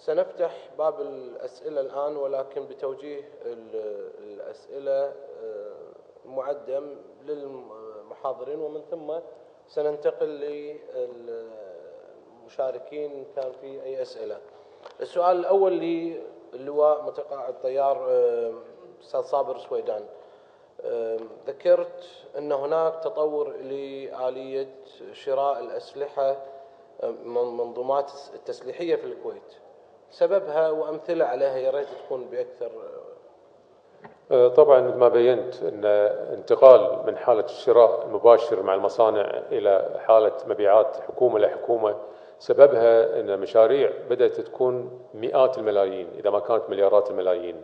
سنفتح باب الأسئلة الآن، ولكن بتوجيه الأسئلة معدة للمحاضرين، ومن ثم سننتقل للمشاركين كان في أي أسئلة. السؤال الأول للواء متقاعد طيار أستاذ صابر سويدان. ذكرت أن هناك تطور لآلية شراء الأسلحة منظومات التسليحية في الكويت، سببها وأمثلة عليها يا ريت تكون بأكثر. طبعا مثل ما بينت أن انتقال من حالة الشراء المباشر مع المصانع إلى حالة مبيعات حكومة لحكومة سببها أن مشاريع بدأت تكون مئات الملايين إذا ما كانت مليارات الملايين.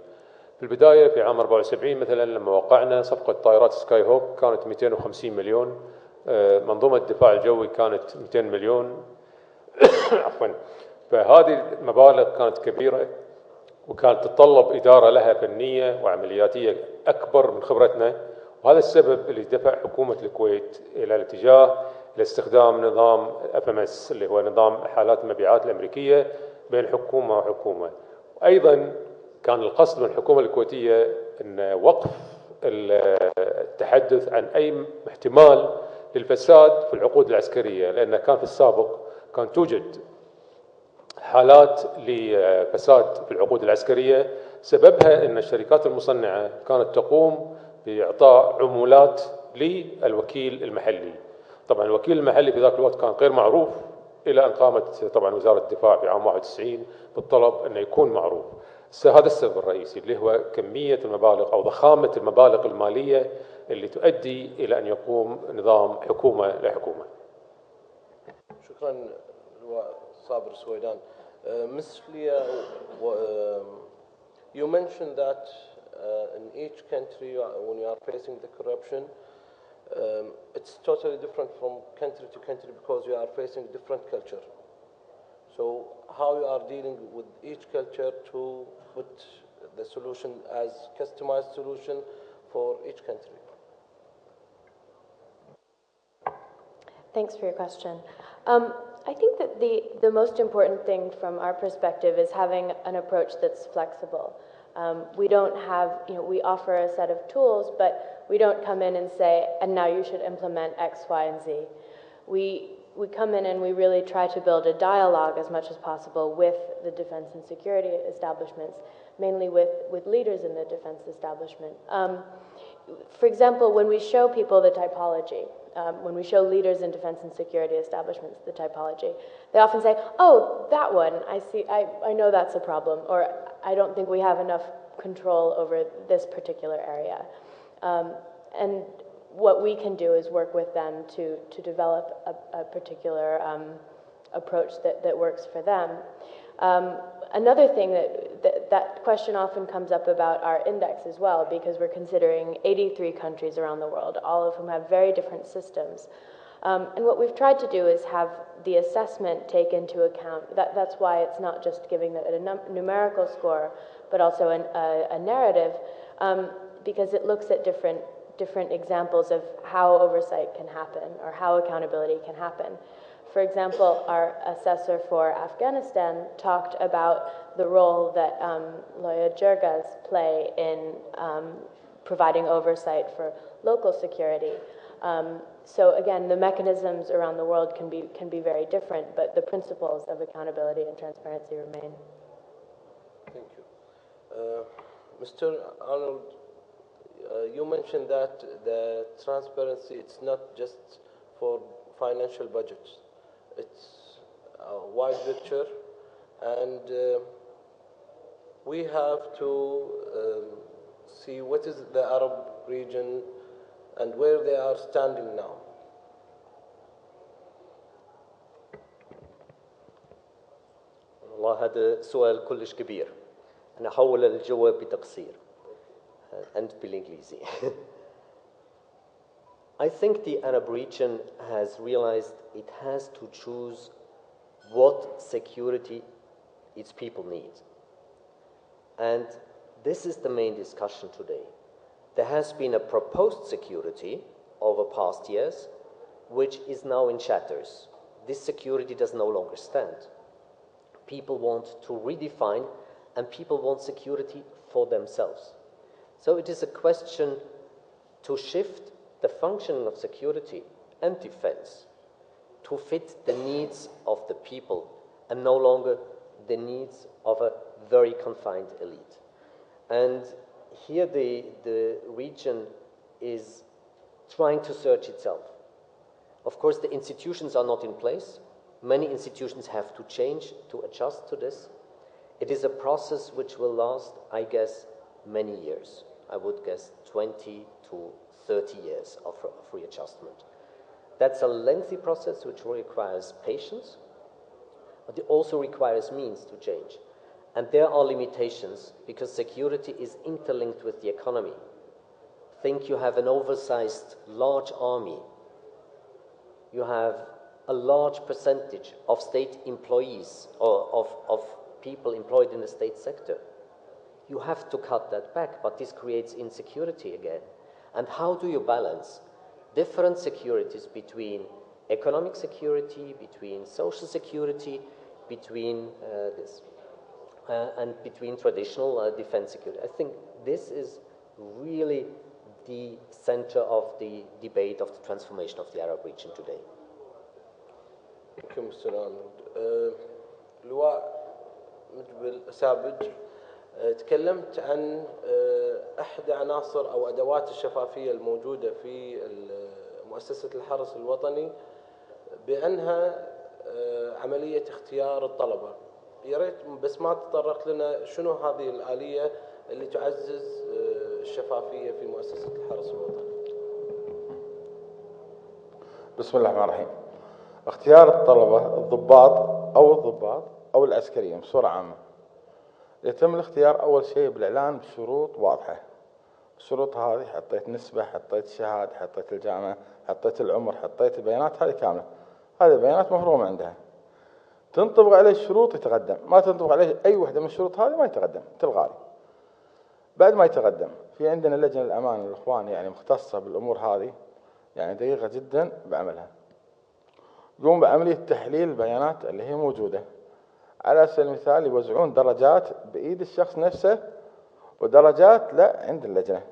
في البداية في عام 74 مثلا لما وقعنا صفقة طائرات سكاي هوك كانت 250 مليون، منظومة الدفاع الجوي كانت 200 مليون عفوا. فهذه المبالغ كانت كبيرة وكانت تتطلب إدارة لها فنية وعملياتية أكبر من خبرتنا، وهذا السبب اللي دفع حكومة الكويت إلى الاتجاه لاستخدام نظام FMS اللي هو نظام حالات المبيعات الأمريكية بين حكومة وحكومة. وأيضا كان القصد من الحكومة الكويتية أن وقف التحدث عن أي احتمال للفساد في العقود العسكرية، لأن كان في السابق كان توجد حالات لفساد في العقود العسكرية سببها أن الشركات المصنعة كانت تقوم بإعطاء عمولات للوكيل المحلي. طبعا الوكيل المحلي في ذاك الوقت كان غير معروف إلى أن قامت طبعا وزارة الدفاع في عام 91 بالطلب أنه يكون معروف. هذا السبب الرئيسي اللي هو كمية المبالغ أو ضخامة المبالغ المالية اللي تؤدي إلى أن يقوم نظام حكومة لحكومة. شكرا صابر سويدان. Ms. Leah, you mentioned that in each country when you are facing the corruption, it's totally different from country to country because you are facing different culture. So how you are dealing with each culture to put the solution as customized solution for each country? Thanks for your question. I think that the most important thing from our perspective is having an approach that's flexible. We don't have, we offer a set of tools, but we don't come in and say, and now you should implement X, Y, and Z. We come in and we really try to build a dialogue as much as possible with the defense and security establishments, mainly with leaders in the defense establishment. For example, when we show people the typology, when we show leaders in defense and security establishments the typology, they often say, oh, that one, I see, I know that's a problem, or I don't think we have enough control over this particular area. And what we can do is work with them to develop a particular approach that works for them. Another thing that question often comes up about our index as well, because we're considering 83 countries around the world, all of whom have very different systems. And what we've tried to do is have the assessment take into account, that's why it's not just giving a numerical score, but also a narrative, because it looks at different examples of how oversight can happen or how accountability can happen. For example, our assessor for Afghanistan talked about the role that lawyer Jirgas play in providing oversight for local security. So again, the mechanisms around the world can be very different, but the principles of accountability and transparency remain. Thank you. Mr. Arnold, you mentioned that the transparency, it's not just for financial budgets. It's a wide picture, and we have to see what is the Arab region and where they are standing now. والله هذا سؤال كلش كبير. أنا أحاول الجواب بتقصير. أنت بالإنجليزي. I think the Arab region has realized it has to choose what security its people need. And this is the main discussion today. There has been a proposed security over past years, which is now in shatters. This security does no longer stand. People want to redefine, and people want security for themselves. So it is a question to shift the functioning of security and defense to fit the needs of the people and no longer the needs of a very confined elite. And here the region is trying to search itself. Of course, the institutions are not in place. Many institutions have to change to adjust to this. It is a process which will last, I guess, many years. I would guess 20 to 30 years of readjustment. That's a lengthy process which requires patience, but it also requires means to change. And there are limitations because security is interlinked with the economy. Think you have an oversized large army. You have a large percentage of state employees or of people employed in the state sector. You have to cut that back, but this creates insecurity again. And how do you balance different securities between economic security, between social security, between and between traditional defense security? I think this is really the center of the debate of the transformation of the Arab region today. عليكم السلام. لواء مجبل سابج، تكلمت عن احدى عناصر او ادوات الشفافيه الموجوده في مؤسسه الحرس الوطني بانها عمليه اختيار الطلبه. يا ريت بس ما تطرقت لنا شنو هذه الاليه اللي تعزز الشفافيه في مؤسسه الحرس الوطني. بسم الله الرحمن الرحيم. اختيار الطلبة الضباط أو العسكريين بصورة عامة، يتم الاختيار أول شيء بالإعلان بشروط واضحة. الشروط هذه حطيت نسبة، حطيت شهادة، حطيت الجامعة، حطيت العمر، حطيت البيانات هذه كاملة. هذه البيانات مفرومة عندها. تنطبق عليه الشروط يتقدم، ما تنطبق عليه أي وحدة من الشروط هذه ما يتقدم، تلغى. بعد ما يتقدم في عندنا لجنة الأمان الإخوان يعني مختصة بالأمور هذه، يعني دقيقة جدا بعملها. يقوم بعملية تحليل البيانات اللي هي موجودة. على سبيل المثال يوزعون درجات بإيد الشخص نفسه ودرجات لا عند اللجنة،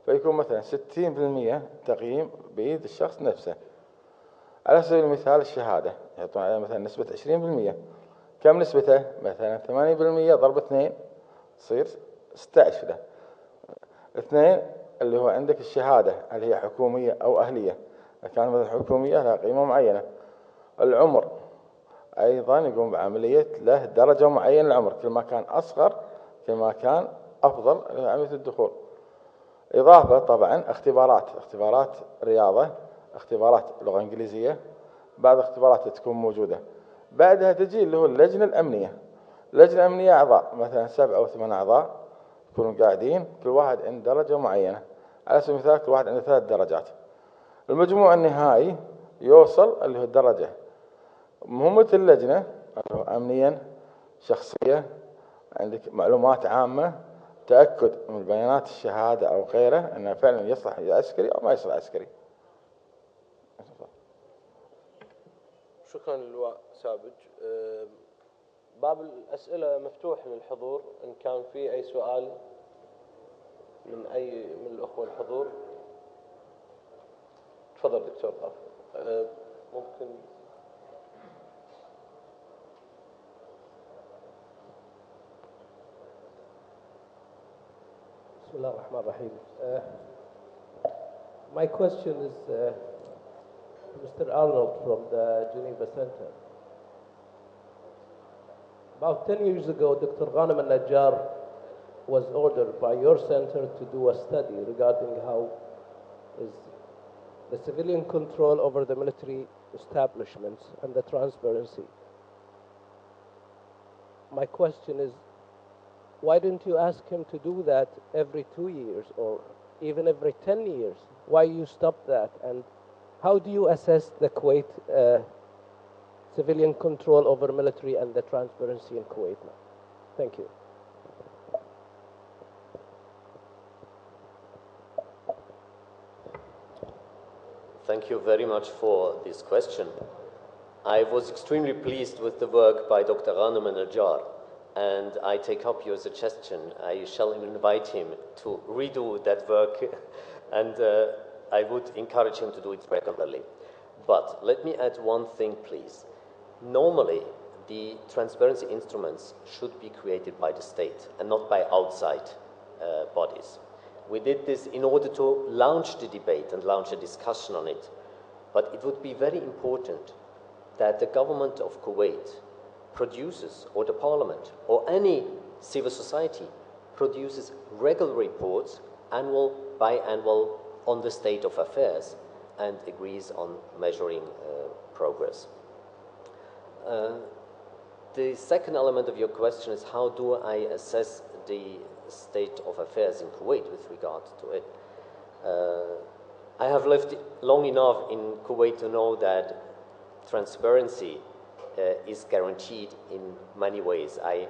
فيكون مثلا 60% تقييم بإيد الشخص نفسه. على سبيل المثال الشهادة يحطون عليها مثلا نسبة 20%. كم نسبته؟ مثلا 8% ضرب 2 تصير 16 كذا. 2 اللي هو عندك الشهادة اللي هي حكومية أو أهلية، إذا كانت مثلا حكومية لها قيمة معينة. العمر أيضا يقوم بعملية له درجة معينة للعمر، كل ما كان أصغر كل ما كان أفضل لعملية الدخول. إضافة طبعا اختبارات رياضة، اختبارات لغة إنجليزية، بعض الاختبارات تكون موجودة. بعدها تجي اللي هو اللجنة الأمنية. اللجنة الأمنية أعضاء مثلا 7 أو 8 أعضاء يكونوا قاعدين، كل واحد عنده درجة معينة. على سبيل المثال كل واحد عنده 3 درجات. المجموع النهائي يوصل اللي هو الدرجة. مهمة اللجنة أمنيا، شخصية، عندك معلومات عامة، تأكد من بيانات الشهادة أو غيره أنه فعلا يصلح عسكري أو ما يصلح عسكري. شكرا للواء سابج. باب الأسئلة مفتوح للحضور، إن كان في أي سؤال من الأخوة الحضور. تفضل دكتور طاف. ممكن بسم الله الرحمن الرحيم. My question is Mr. Arnold from the Geneva Center. About 10 years ago, Dr. Ghanem al-Najjar was ordered by your center to do a study regarding how is the civilian control over the military establishments and the transparency. My question is, why didn't you ask him to do that every 2 years or even every 10 years? Why you stopped that? And how do you assess the Kuwait civilian control over military and the transparency in Kuwait now? Thank you. Thank you very much for this question. I was extremely pleased with the work by Dr. Ghanem Najjar, and I take up your suggestion. I shall invite him to redo that work, and I would encourage him to do it regularly. But let me add one thing, please. Normally, the transparency instruments should be created by the state and not by outside bodies. We did this in order to launch the debate and launch a discussion on it. But it would be very important that the government of Kuwait produces, or the parliament, or any civil society produces regular reports, annual, biannual, on the state of affairs and agrees on measuring progress. The second element of your question is how do I assess the state of affairs in Kuwait with regard to it? I have lived long enough in Kuwait to know that transparency is guaranteed in many ways. I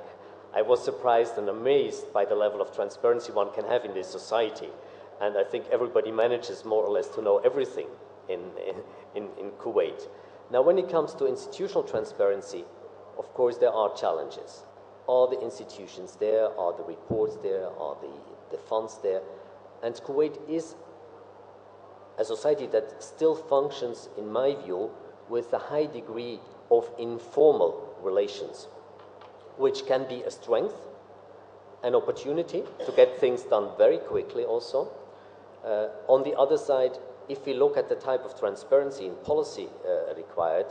was surprised and amazed by the level of transparency one can have in this society. And I think everybody manages more or less to know everything in Kuwait. Now, when it comes to institutional transparency, of course, there are challenges. Are the institutions there? Are the reports there? Are the funds there? And Kuwait is a society that still functions, in my view, with a high degree of informal relations, which can be a strength, an opportunity to get things done very quickly also. On the other side, if we look at the type of transparency and policy required,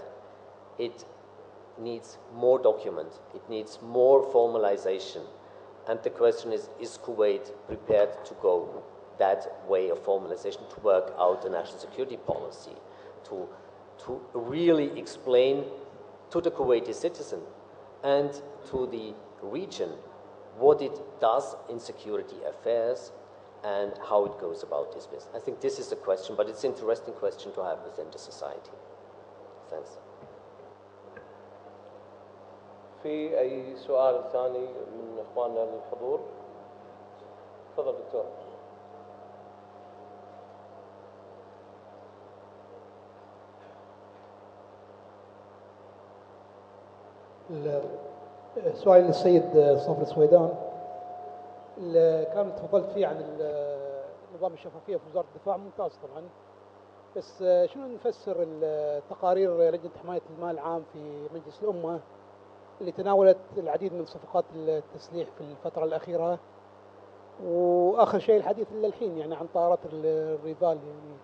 it needs more document, it needs more formalization. And the question is Kuwait prepared to go that way of formalization, to work out a national security policy, to really explain to the Kuwaiti citizen and to the region what it does in security affairs and how it goes about this business. I think this is a question, but it's an interesting question to have within the society. Thanks. في أي سؤال ثاني من إخواننا للحضور؟ تفضل دكتور. سؤالي للسيد صفر السويدان اللي كان تفضلت فيه عن نظام الشفافية في وزارة الدفاع ممتاز طبعا، بس شنو نفسر التقارير لجنة حماية المال العام في مجلس الأمة اللي تناولت العديد من صفقات التسليح في الفترة الأخيرة، وآخر شيء الحديث للحين يعني عن طائرات الريفال يعني،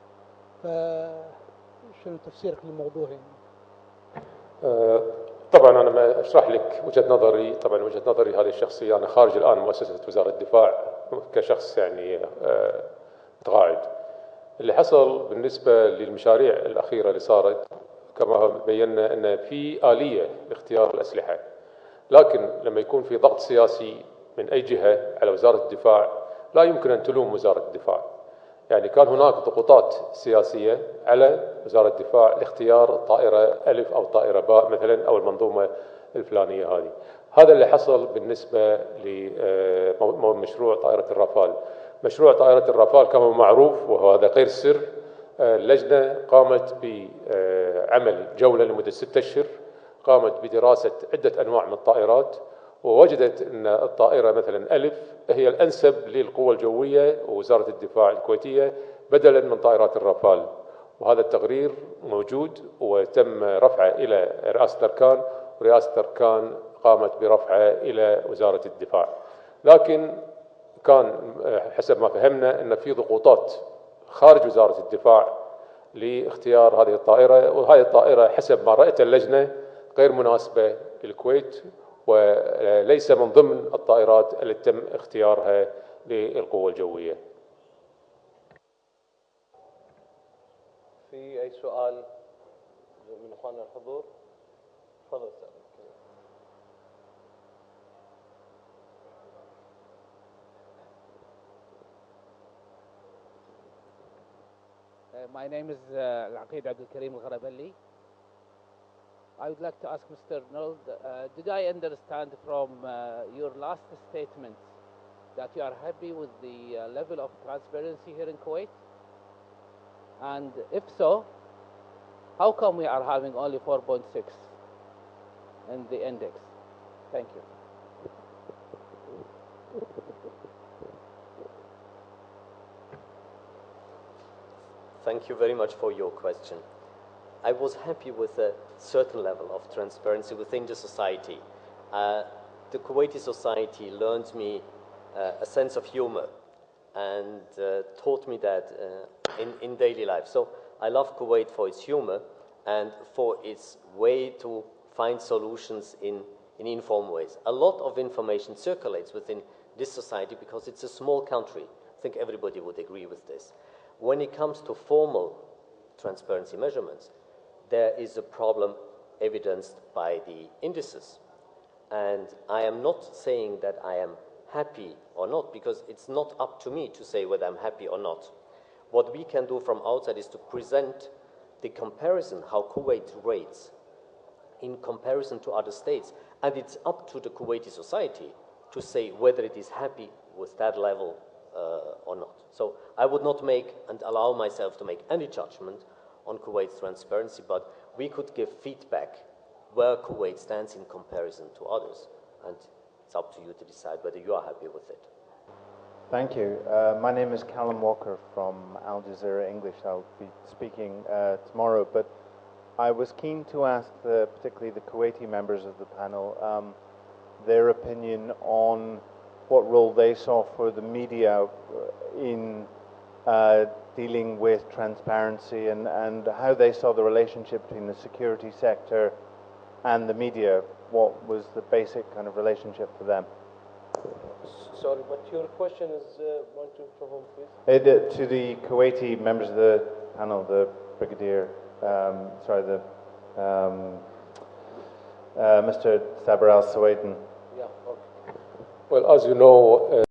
فشنو تفسيرك للموضوع يعني؟ طبعا انا ما اشرح لك وجهه نظري. طبعا وجهه نظري هذه الشخصيه، انا خارج الان مؤسسه وزاره الدفاع كشخص يعني متقاعد. اللي حصل بالنسبه للمشاريع الاخيره اللي صارت كما بينا ان في اليه لاختيار الاسلحه، لكن لما يكون في ضغط سياسي من اي جهه على وزاره الدفاع لا يمكن ان تلوم وزاره الدفاع. يعني كان هناك ضغوطات سياسية على وزارة الدفاع لاختيار طائرة ألف أو طائرة باء مثلا أو المنظومة الفلانية هذه. هذا اللي حصل بالنسبة لمشروع طائرة الرافال. مشروع طائرة الرافال كما معروف وهذا غير سر، اللجنة قامت بعمل جولة لمدة 6 أشهر، قامت بدراسة عدة أنواع من الطائرات، ووجدت أن الطائرة مثلا ألف هي الأنسب للقوى الجوية ووزارة الدفاع الكويتية بدلا من طائرات الرافال. وهذا التقرير موجود وتم رفعه إلى رئاسة الأركان، ورئاسة الأركان قامت برفعه إلى وزارة الدفاع. لكن كان حسب ما فهمنا أن في ضغوطات خارج وزارة الدفاع لاختيار هذه الطائرة، وهذه الطائرة حسب ما رأت اللجنة غير مناسبة للكويت وليس من ضمن الطائرات التي تم اختيارها للقوة الجوية. في أي سؤال من إخواننا الحضور؟ تفضل أستاذ. My name is Al-Aqid Abdul Karim Al-Gharabali. I would like to ask Mr. Nold, did I understand from your last statement that you are happy with the level of transparency here in Kuwait? And if so, How come we are having only 4.6 in the index? Thank you. Thank you very much for your question. I was happy with a certain level of transparency within the society. The Kuwaiti society learned me a sense of humor and taught me that in daily life. So I love Kuwait for its humor and for its way to find solutions in informal ways. A lot of information circulates within this society because it's a small country. I think everybody would agree with this. When it comes to formal transparency measurements, there is a problem evidenced by the indices. And I am not saying that I am happy or not, because it's not up to me to say whether I'm happy or not. What we can do from outside is to present the comparison, how Kuwait rates in comparison to other states. And it's up to the Kuwaiti society to say whether it is happy with that level or not. So I would not make and allow myself to make any judgment on Kuwait's transparency, but we could give feedback where Kuwait stands in comparison to others. And it's up to you to decide whether you are happy with it. Thank you. My name is Callum Walker from Al Jazeera English. I'll be speaking tomorrow, but I was keen to ask particularly the Kuwaiti members of the panel their opinion on what role they saw for the media in dealing with transparency and how they saw the relationship between the security sector and the media. What was the basic kind of relationship for them? Sorry, but your question is, want to perform, please? To the Kuwaiti members of the panel, the Brigadier, Mr. Sabir al-Suwaidan. Yeah, okay. Well, as you know,